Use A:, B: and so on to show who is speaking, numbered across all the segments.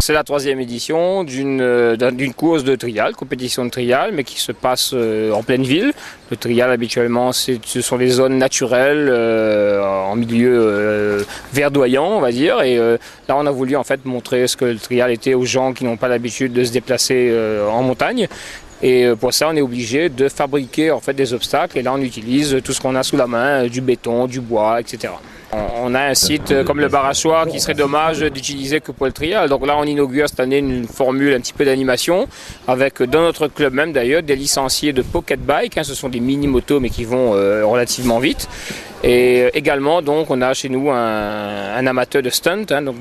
A: C'est la 3e édition d'une course de trial, compétition de trial, mais qui se passe en pleine ville. Le trial, habituellement, ce sont des zones naturelles, en milieu verdoyant, on va dire. Et là, on a voulu en fait montrer ce que le trial était aux gens qui n'ont pas l'habitude de se déplacer en montagne. Et pour ça, on est obligé de fabriquer en fait des obstacles. Et là, on utilise tout ce qu'on a sous la main, du béton, du bois, etc. On a un site comme le bar à choix qui serait dommage d'utiliser que pour le trial. Donc là, on inaugure cette année une formule un petit peu d'animation avec, dans notre club même d'ailleurs, des licenciés de pocket bike. Ce sont des mini-motos mais qui vont relativement vite. Et également, donc, on a chez nous un amateur de stunt, donc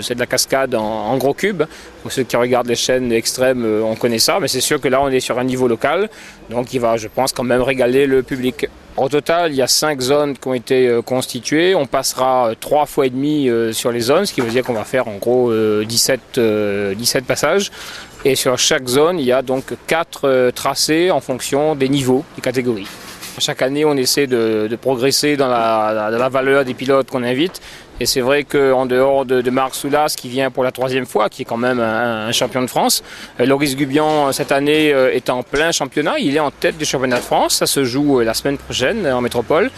A: c'est de la cascade en gros cube. Pour ceux qui regardent les chaînes extrêmes, on connaît ça, mais c'est sûr que là, on est sur un niveau local, donc il va, je pense, quand même régaler le public. Au total, il y a 5 zones qui ont été constituées. On passera 3 fois et demi sur les zones, ce qui veut dire qu'on va faire en gros 17 passages. Et sur chaque zone, il y a donc 4 tracés en fonction des niveaux, des catégories. Chaque année, on essaie de progresser dans la valeur des pilotes qu'on invite. Et c'est vrai qu'en dehors de Marc Soulas, qui vient pour la 3e fois, qui est quand même un champion de France, Loris Gubian, cette année, est en plein championnat. Il est en tête du championnat de France. Ça se joue la semaine prochaine en métropole.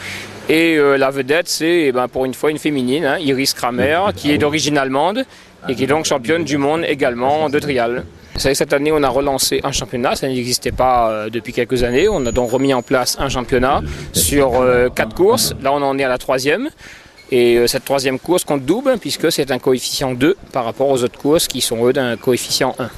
A: Et la vedette, c'est pour une fois une féminine, Iris Kramer, qui est d'origine allemande et qui est donc championne du monde également de trial. Vous savez, cette année, on a relancé un championnat, ça n'existait pas depuis quelques années. On a donc remis en place un championnat sur 4 courses. Là, on en est à la 3e. Et cette 3e course compte double, puisque c'est un coefficient 2 par rapport aux autres courses qui sont, eux, d'un coefficient 1.